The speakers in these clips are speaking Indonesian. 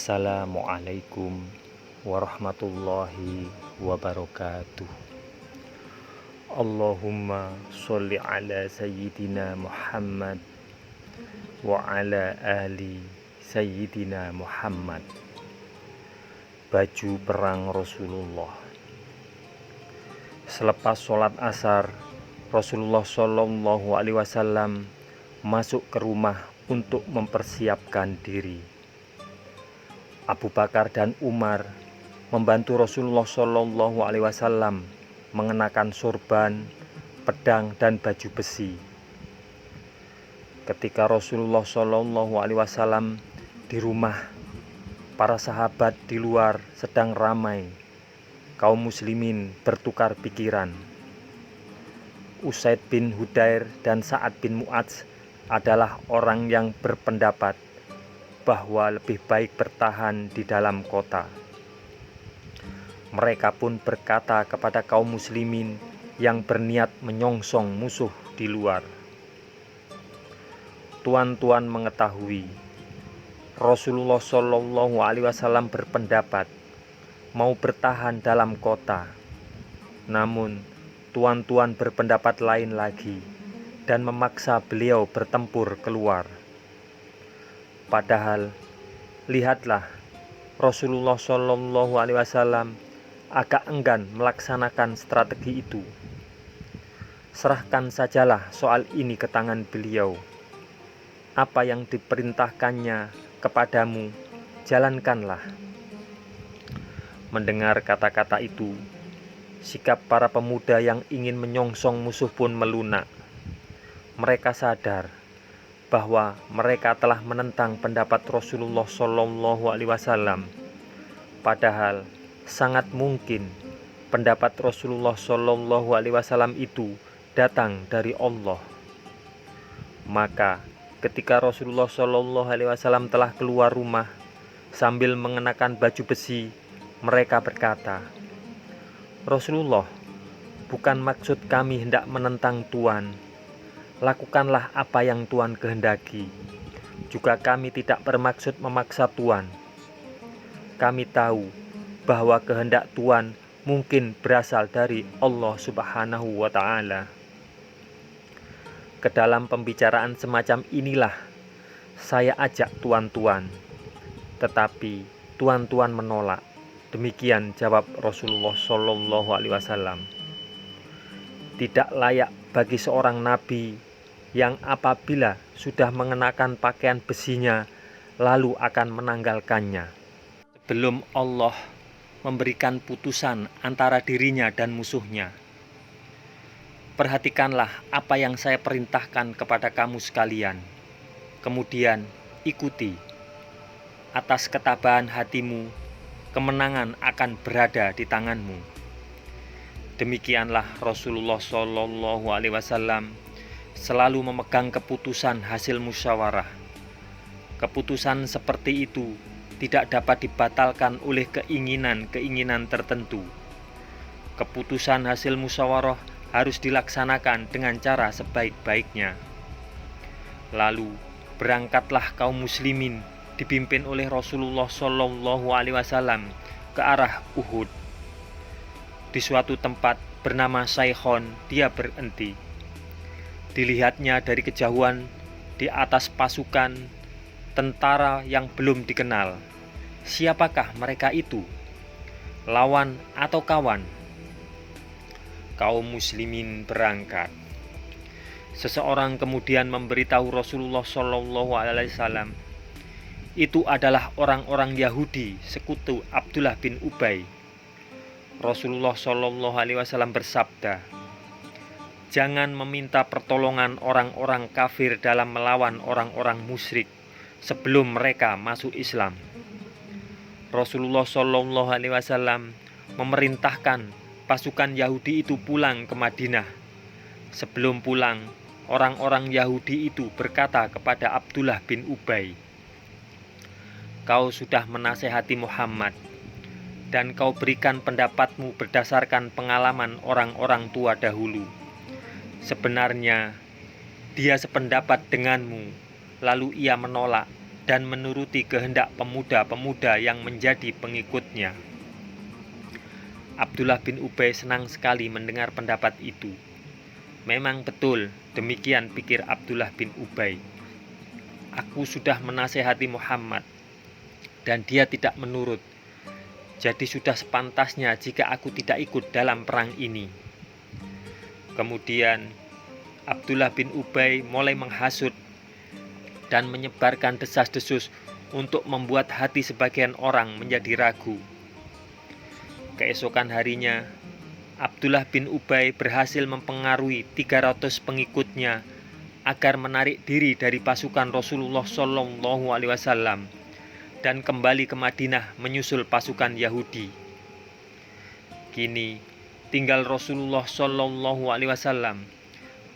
Assalamualaikum warahmatullahi wabarakatuh. Allahumma sholli ala sayyidina Muhammad wa ala ali sayyidina Muhammad. Baju perang Rasulullah. Selepas sholat asar, Rasulullah Shallallahu Alaihi Wasallam masuk ke rumah untuk mempersiapkan diri. Abu Bakar dan Umar membantu Rasulullah Shallallahu Alaihi Wasallam mengenakan sorban, pedang, dan baju besi. Ketika Rasulullah Shallallahu Alaihi Wasallam di rumah, para sahabat di luar sedang ramai. Kaum muslimin bertukar pikiran. Usaid bin Hudair dan Sa'ad bin Mu'adz adalah orang yang berpendapat bahwa lebih baik bertahan di dalam kota. Mereka pun berkata kepada kaum muslimin yang berniat menyongsong musuh di luar, "Tuan-tuan mengetahui, Rasulullah Shallallahu Alaihi Wasallam berpendapat mau bertahan dalam kota. Namun, tuan-tuan berpendapat lain lagi dan memaksa beliau bertempur keluar. Padahal, lihatlah, Rasulullah Shallallahu Alaihi Wasallam agak enggan melaksanakan strategi itu. Serahkan sajalah soal ini ke tangan beliau. Apa yang diperintahkannya kepadamu, jalankanlah." Mendengar kata-kata itu, sikap para pemuda yang ingin menyongsong musuh pun melunak. Mereka sadar bahwa mereka telah menentang pendapat Rasulullah Shallallahu Alaihi Wasallam. Padahal sangat mungkin pendapat Rasulullah Shallallahu Alaihi Wasallam itu datang dari Allah. Maka ketika Rasulullah Shallallahu Alaihi Wasallam telah keluar rumah sambil mengenakan baju besi, mereka berkata, "Rasulullah, bukan maksud kami hendak menentang Tuan. Lakukanlah apa yang Tuan kehendaki. Juga kami tidak bermaksud memaksa Tuan. Kami tahu bahwa kehendak Tuan mungkin berasal dari Allah Subhanahu wa Ta'ala." Ke dalam pembicaraan semacam inilah saya ajak tuan-tuan, tetapi tuan-tuan menolak. Demikian jawab Rasulullah Shallallahu Alaihi Wasallam. Tidak layak bagi seorang nabi yang apabila sudah mengenakan pakaian besinya lalu akan menanggalkannya sebelum Allah memberikan putusan antara dirinya dan musuhnya. Perhatikanlah apa yang saya perintahkan kepada kamu sekalian, kemudian ikuti. Atas ketabahan hatimu, kemenangan akan berada di tanganmu. Demikianlah Rasulullah Shallallahu Alaihi Wasallam selalu memegang keputusan hasil musyawarah. Keputusan seperti itu tidak dapat dibatalkan oleh keinginan-keinginan tertentu. Keputusan hasil musyawarah harus dilaksanakan dengan cara sebaik-baiknya. Lalu berangkatlah kaum muslimin dipimpin oleh Rasulullah Shallallahu Alaihi Wasallam ke arah Uhud. Di suatu tempat bernama Saikhon dia berhenti. Dilihatnya dari kejauhan di atas pasukan tentara yang belum dikenal. Siapakah mereka itu? Lawan atau kawan? Kaum muslimin berangkat. Seseorang kemudian memberitahu Rasulullah Shallallahu Alaihi Wasallam, itu adalah orang-orang Yahudi sekutu Abdullah bin Ubay. Rasulullah Shallallahu Alaihi Wasallam bersabda, "Jangan meminta pertolongan orang-orang kafir dalam melawan orang-orang musyrik sebelum mereka masuk Islam." Rasulullah Shallallahu Alaihi Wasallam memerintahkan pasukan Yahudi itu pulang ke Madinah. Sebelum pulang, orang-orang Yahudi itu berkata kepada Abdullah bin Ubay, "Kau sudah menasehati Muhammad dan kau berikan pendapatmu berdasarkan pengalaman orang-orang tua dahulu. Sebenarnya dia sependapat denganmu, lalu ia menolak dan menuruti kehendak pemuda-pemuda yang menjadi pengikutnya. Abdullah bin Ubay senang sekali mendengar pendapat itu. Memang betul, demikian pikir Abdullah bin Ubay. Aku sudah menasehati Muhammad, dan dia tidak menurut. Jadi sudah sepantasnya jika aku tidak ikut dalam perang ini. Kemudian Abdullah bin Ubay mulai menghasut dan menyebarkan desas-desus untuk membuat hati sebagian orang menjadi ragu. Keesokan harinya, Abdullah bin Ubay berhasil mempengaruhi 300 pengikutnya agar menarik diri dari pasukan Rasulullah SAW dan kembali ke Madinah menyusul pasukan Yahudi. Kini tinggal Rasulullah SAW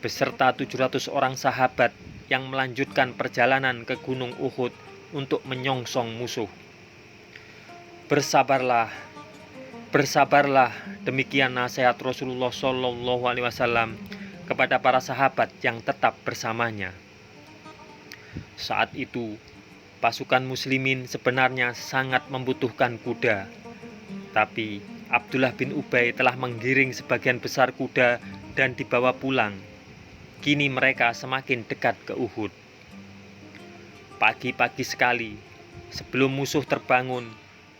beserta 700 orang sahabat yang melanjutkan perjalanan ke Gunung Uhud untuk menyongsong musuh. Bersabarlah, bersabarlah, demikian nasihat Rasulullah SAW kepada para sahabat yang tetap bersamanya. Saat itu, pasukan muslimin sebenarnya sangat membutuhkan kuda, tapi Abdullah bin Ubay telah menggiring sebagian besar kuda dan dibawa pulang. Kini mereka semakin dekat ke Uhud. Pagi-pagi sekali, sebelum musuh terbangun,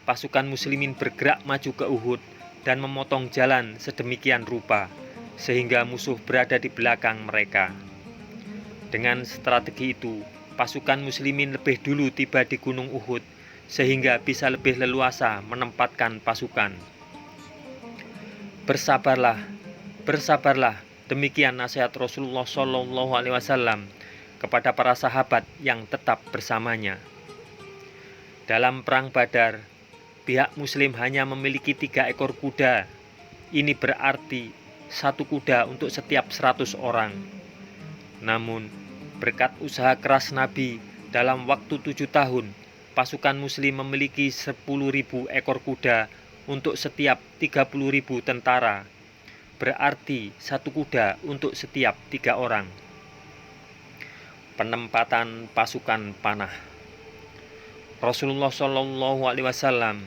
pasukan muslimin bergerak maju ke Uhud dan memotong jalan sedemikian rupa, sehingga musuh berada di belakang mereka. Dengan strategi itu, pasukan muslimin lebih dulu tiba di Gunung Uhud, sehingga bisa lebih leluasa menempatkan pasukan. Bersabarlah, bersabarlah, demikian nasihat Rasulullah SAW kepada para sahabat yang tetap bersamanya. Dalam perang Badar, pihak muslim hanya memiliki 3 ekor kuda. Ini berarti 1 kuda untuk setiap 100 orang. Namun, berkat usaha keras Nabi, dalam waktu 7 tahun, pasukan muslim memiliki 10.000 ekor kuda untuk setiap 30.000 tentara. Berarti 1 kuda untuk setiap 3 orang. Penempatan pasukan panah. Rasulullah SAW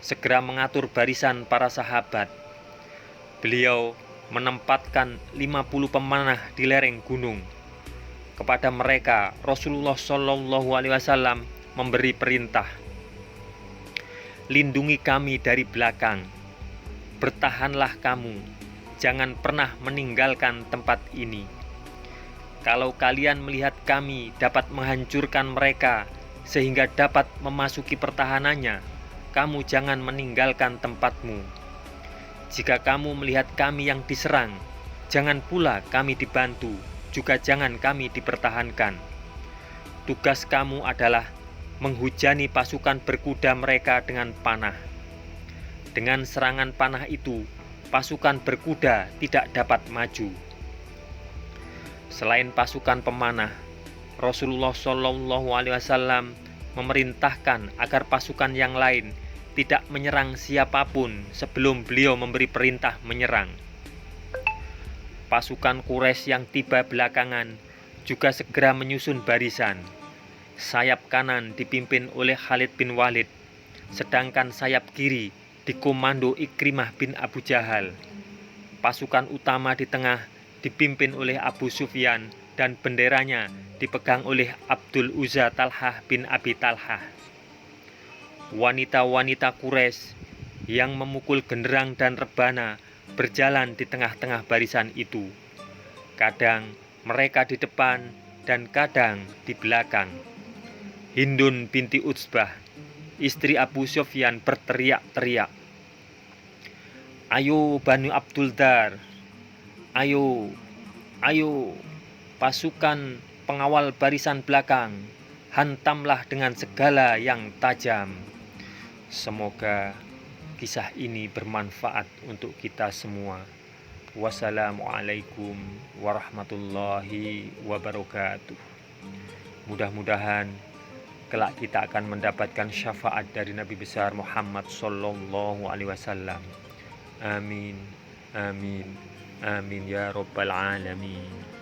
segera mengatur barisan para sahabat. Beliau menempatkan 50 pemanah di lereng gunung. Kepada mereka, Rasulullah SAW memberi perintah, lindungi kami dari belakang, bertahanlah kamu, jangan pernah meninggalkan tempat ini. Kalau kalian melihat kami dapat menghancurkan mereka sehingga dapat memasuki pertahanannya, kamu jangan meninggalkan tempatmu. Jika kamu melihat kami yang diserang, jangan pula kami dibantu, juga jangan kami dipertahankan. Tugas kamu adalah menghujani pasukan berkuda mereka dengan panah. Dengan serangan panah itu, pasukan berkuda tidak dapat maju. Selain pasukan pemanah, Rasulullah SAW memerintahkan agar pasukan yang lain tidak menyerang siapapun sebelum beliau memberi perintah menyerang. Pasukan Quraisy yang tiba belakangan juga segera menyusun barisan. Sayap kanan dipimpin oleh Khalid bin Walid, sedangkan sayap kiri dikomando Ikrimah bin Abu Jahal. Pasukan utama di tengah dipimpin oleh Abu Sufyan dan benderanya dipegang oleh Abdul Uzza Talhah bin Abi Talhah. Wanita-wanita Quraisy yang memukul genderang dan rebana berjalan di tengah-tengah barisan itu. Kadang mereka di depan dan kadang di belakang. Hindun binti Utsbah, istri Abu Sufyan, berteriak-teriak, "Ayo Banu Abdul Dar, ayo, ayo, pasukan pengawal barisan belakang, hantamlah dengan segala yang tajam." Semoga kisah ini bermanfaat untuk kita semua. Wassalamualaikum warahmatullahi wabarakatuh. Mudah-mudahan kelak kita akan mendapatkan syafaat dari Nabi besar Muhammad sallallahu alaihi wasallam. Amin, amin, amin ya rabbal alamin.